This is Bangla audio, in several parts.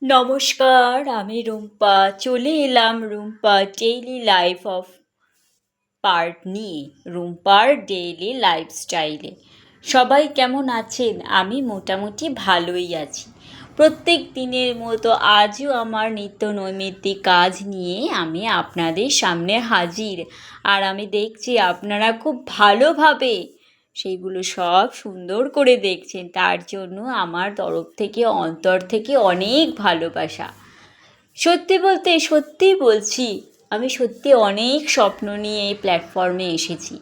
নমস্কার, আমি রুম্পা। চলে এলাম Rumpa daily life of part নিয়ে, রুম্পার ডেইলি লাইফস্টাইলে। সবাই কেমন আছেন? আমি মোটামুটি ভালোই আছি। প্রত্যেক দিনের মতো আজও আমার নিত্য নৈমিত্তিক কাজ নিয়ে আমি আপনাদের সামনে হাজির। আর আমি দেখছি আপনারা খুব ভালোভাবে সেইগুলো সব সুন্দর করে দেখছেন। তার জন্য আমার তরফ থেকে, অন্তর থেকে অনেক ভালোবাসা। সত্যি বলছি, আমি সত্যি অনেক স্বপ্ন নিয়ে এই প্ল্যাটফর্মে এসেছি।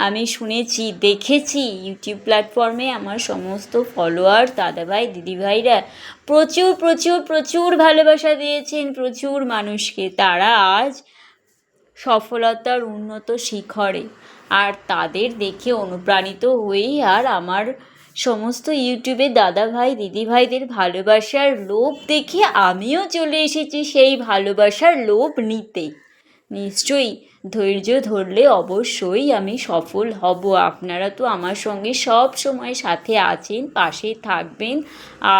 আমি শুনেছি, দেখেছি ইউটিউব প্ল্যাটফর্মে আমার সমস্ত ফলোয়ার, দাদাভাই, দিদিভাইরা প্রচুর প্রচুর প্রচুর ভালোবাসা দিয়েছেন প্রচুর মানুষকে। তারা আজ সফলতার উন্নত শিখরে, আর তাদের দেখে অনুপ্রাণিত হয়েই আর আমার সমস্ত ইউটিউবে দাদাভাই, দিদিভাইদের ভালোবাসার লোভ দেখে আমিও চলে এসেছি সেই ভালোবাসার লোভ নিতে। নিশ্চয়ই ধৈর্য ধরলে অবশ্যই আমি সফল হব। আপনারা তো আমার সঙ্গে সব সময় সাথে আছেন, পাশে থাকবেন,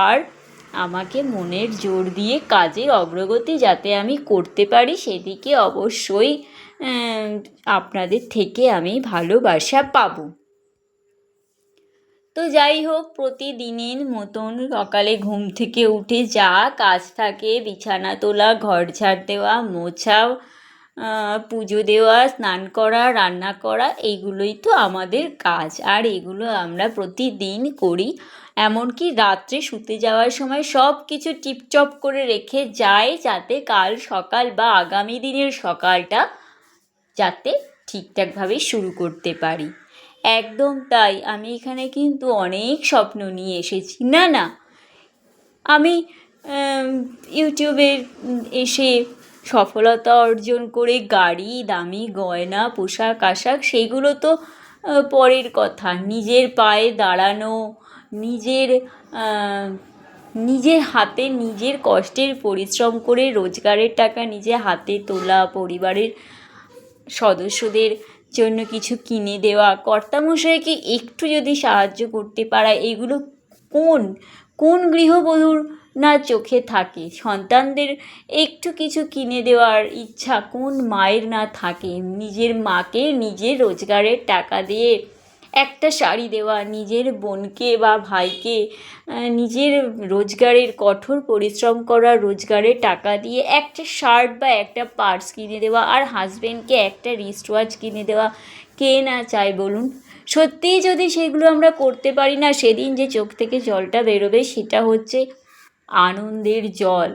আর আমাকে মনের জোর দিয়ে কাজের অগ্রগতি যাতে আমি করতে পারি সেদিকে অবশ্যই আপনাদের থেকে আমি ভালোবাসা পাবো। তো যাই হোক, প্রতিদিনের মতন সকালে ঘুম থেকে উঠে যা কাজ থাকে, বিছানা তোলা, ঘর ঝাড় দেওয়া, মোছা, পুজো দেওয়া, স্নান করা, রান্না করা, এইগুলোই তো আমাদের কাজ। আর এগুলো আমরা প্রতিদিন করি। এমনকি রাত্রে শুতে যাওয়ার সময় সব কিছু টিপটপ করে রেখে যাই, যাতে কাল সকাল বা আগামী দিনের সকালটা যাতে ঠিকঠাকভাবে শুরু করতে পারি। একদম তাই, আমি এখানে কিন্তু অনেক স্বপ্ন নিয়ে এসেছি। না, আমি ইউটিউবে এসে সফলতা অর্জন করে গাড়ি, দামি গয়না, পোশাক আশাক, সেইগুলো তো পরের কথা। নিজের পায়ে দাঁড়ানো, নিজের হাতে নিজের কষ্টের পরিশ্রম করে রোজগারের টাকা নিজে হাতে তোলা, পরিবারের সদস্যদের জন্য কিছু কিনে দেওয়া, কর্তামশাইকে একটু যদি সাহায্য করতে পারা, এগুলো কোন গৃহবধূর না চোখে থাকে? সন্তানদের একটু কিছু কিনে দেওয়ার ইচ্ছা কোন মায়ের না থাকে? নিজের মাকে নিজের রোজগারের টাকা দিয়ে একটা শাড়ি দেওয়া, নিজের বোনকে বা ভাইকে নিজের রোজগারের, কঠোর পরিশ্রম করা রোজগারের টাকা দিয়ে একটা শার্ট বা একটা পার্স কিনে দেওয়া, আর হাজব্যান্ডকে একটা রিস্ট ওয়াচ কিনে দেওয়া, কে না চায় বলুন? সত্যিই যদি সেগুলো আমরা করতে পারি না, সেদিন যে চোখ থেকে জলটা বেরোবে সেটা হচ্ছে আনন্দের জল।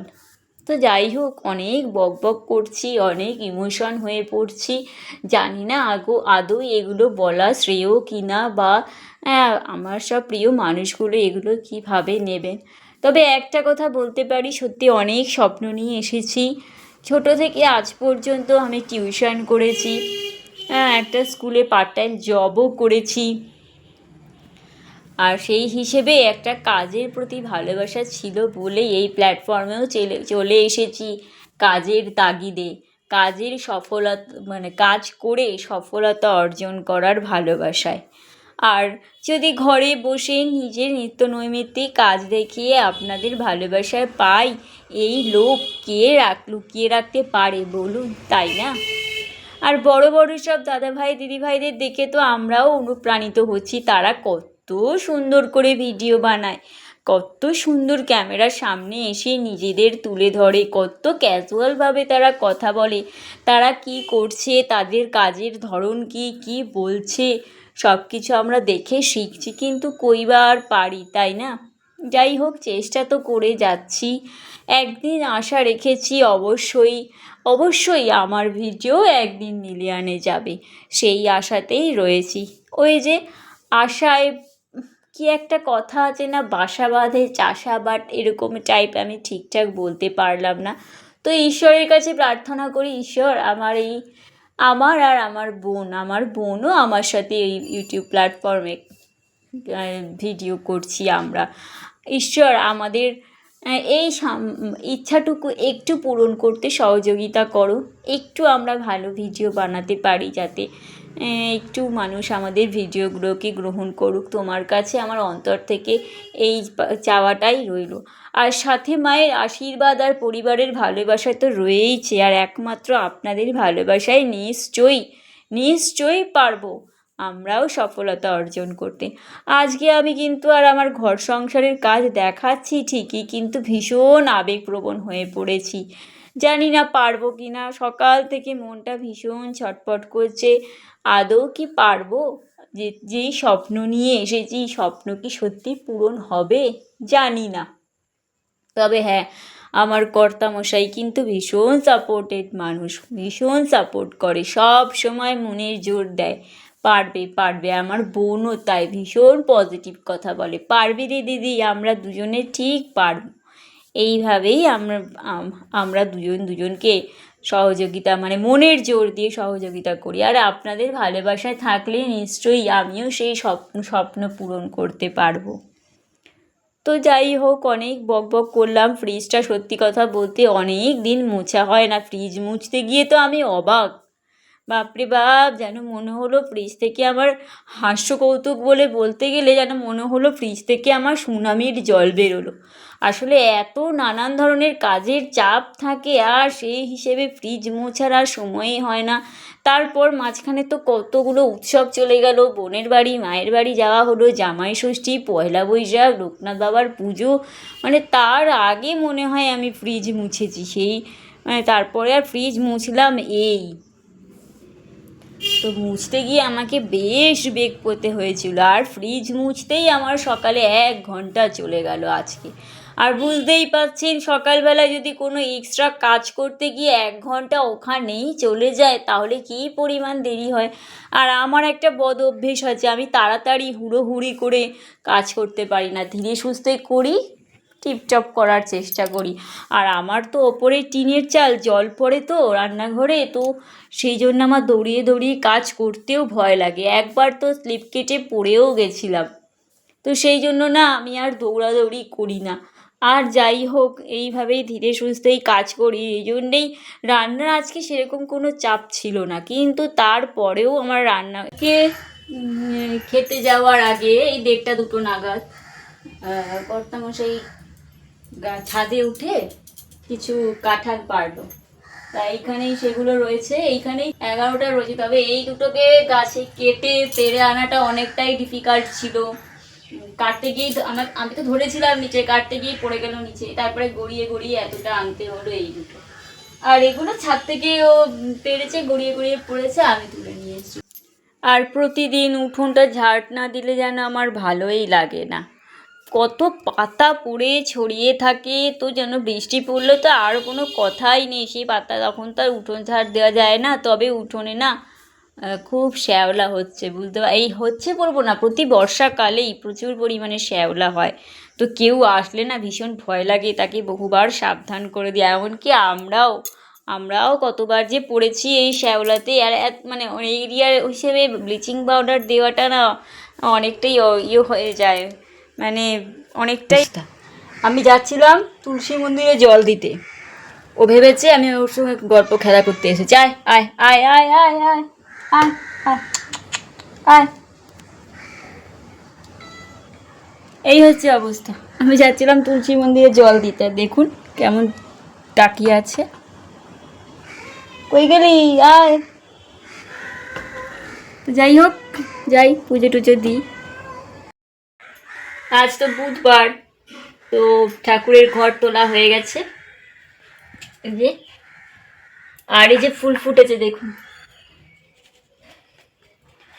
তো যাই হোক, অনেক বকবক করছি, অনেক ইমোশন হয়ে পড়ছি। জানি না আদৌ এগুলো বলা শ্রেয় কি না, বা আমার সব প্রিয় মানুষগুলো এগুলো কীভাবে নেবেন। তবে একটা কথা বলতে পারি, সত্যি অনেক স্বপ্ন নিয়ে এসেছি। ছোট থেকে আজ পর্যন্ত আমি টিউশন করেছি, একটা স্কুলে পার্ট টাইম জবও করেছি, আর সেই হিসেবে একটা কাজের প্রতি ভালোবাসা ছিল বলেই এই প্ল্যাটফর্মেও চলে এসেছি কাজের তাগিদে, কাজের সফলতা কাজ করে সফলতা অর্জন করার ভালোবাসায়। আর যদি ঘরে বসে নিজের নিত্য নৈমিত্তিক কাজ দেখিয়ে আপনাদের ভালোবাসায় পাই, এই লোভ কে লুকিয়ে রাখতে পারে বলুন, তাই না? আর বড় বড় সব দাদাভাই, দিদিভাইদের দেখে তো আমরাও অনুপ্রাণিত হচ্ছি। তারা কত সুন্দর করে ভিডিও বানায়, কত সুন্দর ক্যামেরার সামনে এসে নিজেদের তুলে ধরে, কত ক্যাজুয়ালভাবে তারা কথা বলে, তারা কি করছে, তাদের কাজের ধরন কি বলছে, সব কিছু আমরা দেখে শিখছি। কিন্তু কইবার পারি, তাই না? যাই হোক, চেষ্টা তো করে যাচ্ছি। একদিন আশা রেখেছি অবশ্যই আমার ভিডিও একদিন মিলিয়নে যাবে, সেই আশাতেই রয়েছি। ওই যে আশায় কি একটা কথা আছে না, বাসা বাঁধে চাষাবাদ, এরকম টাইপ, আমি ঠিকঠাক বলতে পারলাম না। তো ঈশ্বরের কাছে প্রার্থনা করি, ঈশ্বর আমার আর আমার বোনও আমার সাথে এই ইউটিউব প্ল্যাটফর্মে ভিডিও করছি আমরা। ঈশ্বর আমাদের এই ইচ্ছাটুকু একটু পূরণ করতে সহযোগিতা করো, একটু আমরা ভালো ভিডিও বানাতে পারি, যাতে একটু মানুষ আমাদের ভিডিওগুলোকে গ্রহণ করুক। তোমার কাছে আমার অন্তর থেকে এই চাওয়াটাই রইল। আর সাথে মায়ের আশীর্বাদ আর পরিবারের ভালোবাসা তো রয়েইছে, আর একমাত্র আপনাদের ভালোবাসায় নিশ্চয়ই পারবো আমরাও সফলতা অর্জন করতে। আজকে আমি কিন্তু আর আমার ঘর সংসারের কাজ দেখাচ্ছি ঠিকই, কিন্তু ভীষণ আবেগপ্রবণ হয়ে পড়েছি। জানি না পারবো কি না, সকাল থেকে মনটা ভীষণ ছটফট করছে। আদৌ কি পারবো? যেই স্বপ্ন নিয়ে এসেছি, স্বপ্ন কি সত্যি পূরণ হবে জানি না। তবে হ্যাঁ, আমার কর্তামশাই কিন্তু ভীষণ সাপোর্টেড মানুষ, ভীষণ সাপোর্ট করে, সব সময় মনের জোর দেয়, পারবে পারবে। আমার বোনও তাই ভীষণ পজিটিভ কথা বলে, পারবি রে দিদি, আমরা দুজনে ঠিক পারব। এইভাবেই আমরা দুজনকে সহযোগিতা, মানে মনের জোর দিয়ে সহযোগিতা করি। আর আপনাদের ভালোবাসায় থাকলে নিশ্চয়ই আমিও সেই স্বপ্ন পূরণ করতে পারবো। তো যাই হোক, অনেক বকবক করলাম। ফ্রিজটা সত্যি কথা বলতে অনেক দিন মোছা হয় না, ফ্রিজ মুছতে গিয়ে তো আমি অবাক, বাপরে বাপ, যেন মনে হলো ফ্রিজ থেকে আমার হাস্যকৌতুক বলতে গেলে যেন মনে হলো ফ্রিজ থেকে আমার সুনামির জল বেরোলো। আসলে এত নানান ধরনের কাজের চাপ থাকে, আর সেই হিসেবে ফ্রিজ মোছার আর সময়ই হয় না। তারপর মাঝখানে তো কতগুলো উৎসব চলে গেল, বোনের বাড়ি, মায়ের বাড়ি যাওয়া হলো, জামাই ষষ্ঠী, পয়লা বৈশাখ, লোকনাথ বাবার পুজো, মানে তার আগে মনে হয় আমি ফ্রিজ মুছেছি। তারপরে আর ফ্রিজ মুছলাম এই। তো মুছতে গিয়ে আমাকে বেশ বেগ পেতে হয়েছিল, আর ফ্রিজ মুছতেই আমার সকালে 1 ঘন্টা চলে গেল আজকে। আর বুঝতেই পারছেন, সকালবেলায় যদি কোনো এক্সট্রা কাজ করতে গিয়ে 1 ঘন্টা ওখানেই চলে যায় তাহলে কী পরিমাণ দেরি হয়। আর আমার একটা বদ অভ্যেস আছে, আমি তাড়াতাড়ি হুড়োহুড়ি করে কাজ করতে পারি না, ধীরে সুস্থে করি, টিপটপ করার চেষ্টা করি। আর আমার তো ওপরে টিনের চাল, জল পড়ে তো রান্নাঘরে, তো সেই জন্য আমার দৌড়িয়ে কাজ করতেও ভয় লাগে। একবার তো স্লিপ কেটে পড়েও গেছিলাম। তো সেই জন্য না আমি আর দৌড়াদৌড়ি করি না। আর যাই হোক, এইভাবেই ধীরে সুস্থেই কাজ করি, এই জন্যেই রান্নার আজকে সেরকম কোনো চাপ ছিল না। কিন্তু তারপরেও আমার রান্নাকে খেতে যাওয়ার আগে এই 1:30-2 নাগাদ কর্তামশাই ছাদে উঠে কিছু কাঁঠাল পারলো, তা এইখানেই সেগুলো রয়েছে, এইখানেই 11টা রয়েছে। তবে এই দুটোকে গাছে কেটে পেরে আনাটা অনেকটাই ডিফিকাল্ট ছিল। কাটতে গিয়ে আমি তো ধরেছিলাম নিচে, কাটতে গিয়ে পড়ে গেল নিচে, তারপরে গড়িয়ে এতটা আনতে হলো এই দুটো। আর এগুলো ছাদ থেকে ও পেরেছে, গড়িয়ে পড়েছে, আমি তুলে নিয়েছি। আর প্রতিদিন উঠোনটা ঝাড় না দিলে যেন আমার ভালোই লাগে না, কত পাতা পড়ে ছড়িয়ে থাকে, তো যেন বৃষ্টি পড়লে তো আর কোনো কথাই নেই, সেই পাতা তখন তো আর উঠোন ঝাড় দেওয়া যায় না। তবে উঠোনে না খুব শ্যাওলা হচ্ছে, বলবো না, প্রতি বর্ষাকালেই প্রচুর পরিমাণে শ্যাওলা হয়। তো কেউ আসলে না ভীষণ ভয় লাগে, তাকে বহুবার সাবধান করে দিই। এমনকি আমরাও কতবার যে পড়েছি এই শ্যাওলাতে। আর মানে এরিয়ার হিসেবে ব্লিচিং পাউডার দেওয়াটা না অনেকটাই হয়ে যায়, মানে অনেকটাই। আমি যাচ্ছিলাম তুলসী মন্দিরে জল দিতে, ও ভেবেছে আমি ওর সঙ্গে গল্প খেলা করতে এসেছি। আয় আয় আয় আয় আয় আয় আয় আয় আয়, এই হচ্ছে অবস্থা। আমি যাচ্ছিলাম তুলসী মন্দিরে জল দিতে, দেখুন কেমন তাকিয়ে আছে। কই গেলি? আয়। তো যাই হোক, যাই পুজো টুজো দিই। আজ তো বুধবার, তো ঠাকুরের ঘর তোলা হয়ে গেছে, এই যে। আর এই যে ফুল ফুটেছে দেখুন,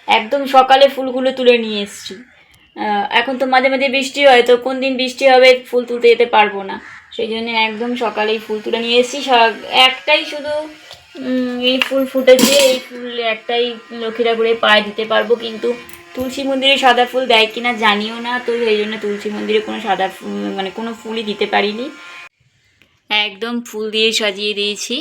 একদম সকালে ফুলগুলো তুলে নিয়ে এসছি। এখন তো মাঝে মাঝে বৃষ্টি হয়, তো কোন দিন বৃষ্টি হবে ফুল তুলতে যেতে পারবো না, সেই জন্য একদম সকালেই ফুল তুলে নিয়ে এসছি। একটাই শুধু এই ফুল ফুটেছে, এই ফুল একটাই লক্ষ্মী ঠাকুরের পায়ে দিতে পারবো, কিন্তু তুলসী মন্দিরে সাদা ফুল দেয় কিনা জানিও না, তো সেই জন্য তুলসী মন্দিরে কোনো সাদা ফুল, মানে কোনো ফুলই দিতে পারিনি, একদম ফুল দিয়ে সাজিয়ে দিয়েছি।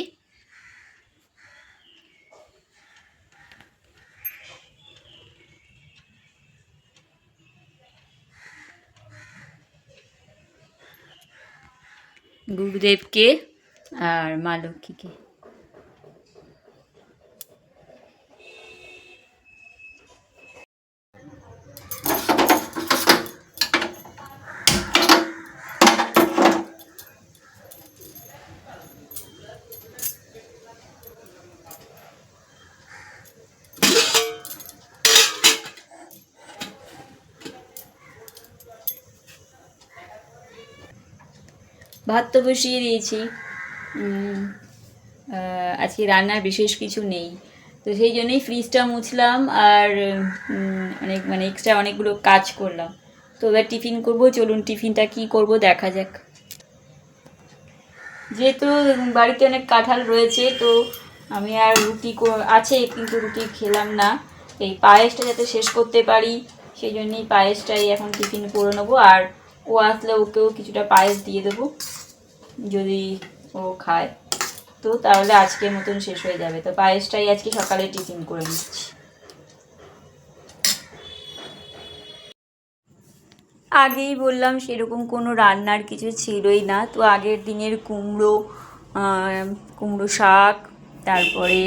গুরুদেবকে আর মা লক্ষ্মীকে। ভাত তো বসিয়ে দিয়েছি। আজকে রান্নার বিশেষ কিছু নেই, তো সেই জন্যই ফ্রিজটা মুছলাম আর অনেক মানে এক্সট্রা অনেকগুলো কাজ করলাম। তো এবার টিফিন করব, চলুন টিফিনটা কি করব দেখা যাক। যেহেতু বাড়িতে অনেক কাঁঠাল রয়েছে, তো আমি আর রুটি আছে কিন্তু রুটি খেলাম না, এই পায়েসটা যাতে শেষ করতে পারি সেই জন্যই পায়েসটাই এখন টিফিন করে নেবো। আর ও আসলে ওকেও কিছুটা পায়েস দিয়ে দেবো, যদি ও খায় তো তাহলে আজকের মতন শেষ হয়ে যাবে। তো পায়েসটাই আজকে সকালে টিফিন করে নিচ্ছি। আগেই বললাম সেরকম কোনো রান্নার কিছু ছিলই না, তো আগের দিনের কুমড়ো শাক, তারপরে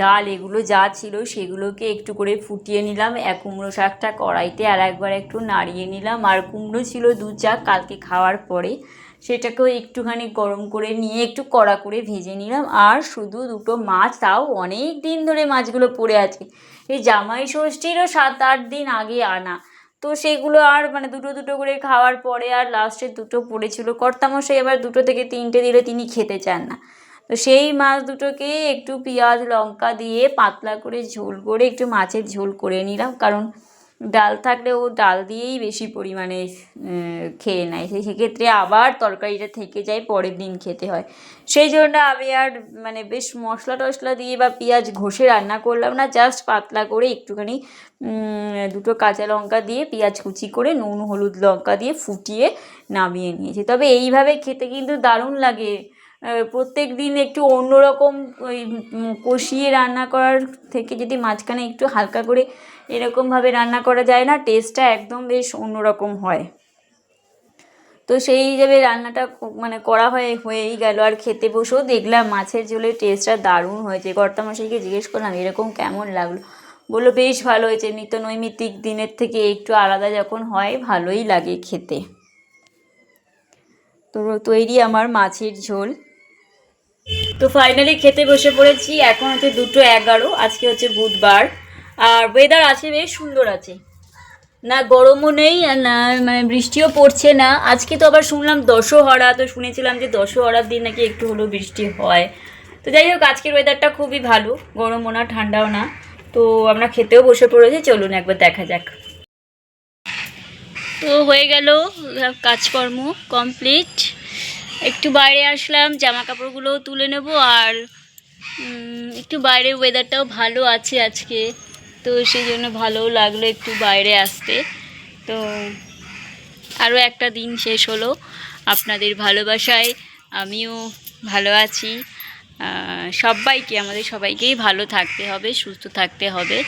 ডাল, এগুলো যা ছিল সেগুলোকে একটু করে ফুটিয়ে নিলাম। কুমড়ো শাকটা কড়াইতে আর একবার একটু নাড়িয়ে নিলাম, আর কুমড়ো ছিল 2 চাক কালকে খাওয়ার পরে, সেটাকেও একটুখানি গরম করে নিয়ে একটু কড়া করে ভেজে নিলাম। আর শুধু 2টো মাছ, তাও অনেক দিন ধরে মাছগুলো পড়ে আছে, এই জামাই ষষ্ঠীরও 7-8 দিন আগে আনা, তো সেগুলো আর মানে দুটো দুটো করে খাওয়ার পরে আর লাস্টে 2টো পড়েছিল। কর্তামশাই আবার 2টো থেকে 3টে দিলে তিনি খেতে চান না, তো সেই মাছ দুটোকে একটু পেঁয়াজ লঙ্কা দিয়ে পাতলা করে ঝোল করে একটু মাছের ঝোল করে নিলাম, কারণ ডাল থাকলে ও ডাল দিয়েই বেশি পরিমাণে খেয়ে নেয়, সেক্ষেত্রে আবার তরকারিটা থেকে যায়, পরের দিন খেতে হয়। সেই জন্য আমি আর মানে বেশ মশলা টশলা দিয়ে বা পেঁয়াজ ঘষে রান্না করলাম না, জাস্ট পাতলা করে একটুখানি 2টো কাঁচা লঙ্কা দিয়ে পেঁয়াজ কুচি করে নুন হলুদ লঙ্কা দিয়ে ফুটিয়ে নামিয়ে নিয়েছি। তবে এইভাবে খেতে কিন্তু দারুণ লাগে। প্রত্যেক দিন একটু অন্যরকম ওই কষিয়ে রান্না করার থেকে যদি মাঝখানে একটু হালকা করে এরকমভাবে রান্না করা যায় না, টেস্টটা একদম বেশ অন্যরকম হয়। তো সেই হিসেবে রান্নাটা মানে করা হয়েই গেল, আর খেতে বসেও দেখলাম মাছের ঝোলের টেস্টটা দারুণ হয়েছে। কর্তামশাইকে জিজ্ঞেস করলাম এরকম কেমন লাগলো, বললো বেশ ভালো হয়েছে, নিত্য নৈমিত্তিক দিনের থেকে একটু আলাদা যখন হয় ভালোই লাগে খেতে। তো তৈরি আমার মাছের ঝোল। তো ফাইনালি খেতে বসে পড়েছি, এখন হচ্ছে 2:11, আজকে হচ্ছে বুধবার, আর ওয়েদার আছে বেশ সুন্দর আছে, না গরমও নেই আর না মানে বৃষ্টিও পড়ছে না। আজকে তো আবার শুনলাম দশহরা, তো শুনেছিলাম যে দশহরার দিন নাকি একটু হলেও বৃষ্টি হয়। তো যাই হোক আজকের ওয়েদারটা খুবই ভালো, গরমও না ঠান্ডাও না। তো আমরা খেতেও বসে পড়েছি, চলুন একবার দেখা যাক। তো হয়ে গেল কাজকর্ম কমপ্লিট, একটু বাইরে আসলাম, জামা কাপড়গুলোও তুলে নেব, আর একটু বাইরের ওয়েদারটাও ভালো আছে আজকে, তো সেই জন্য ভালোও লাগলো একটু বাইরে আসতে। তো আরও একটা দিন শেষ হলো, আপনাদের ভালোবাসায় আমিও ভালো আছি। আমাদের সবাইকেই ভালো থাকতে হবে, সুস্থ থাকতে হবে।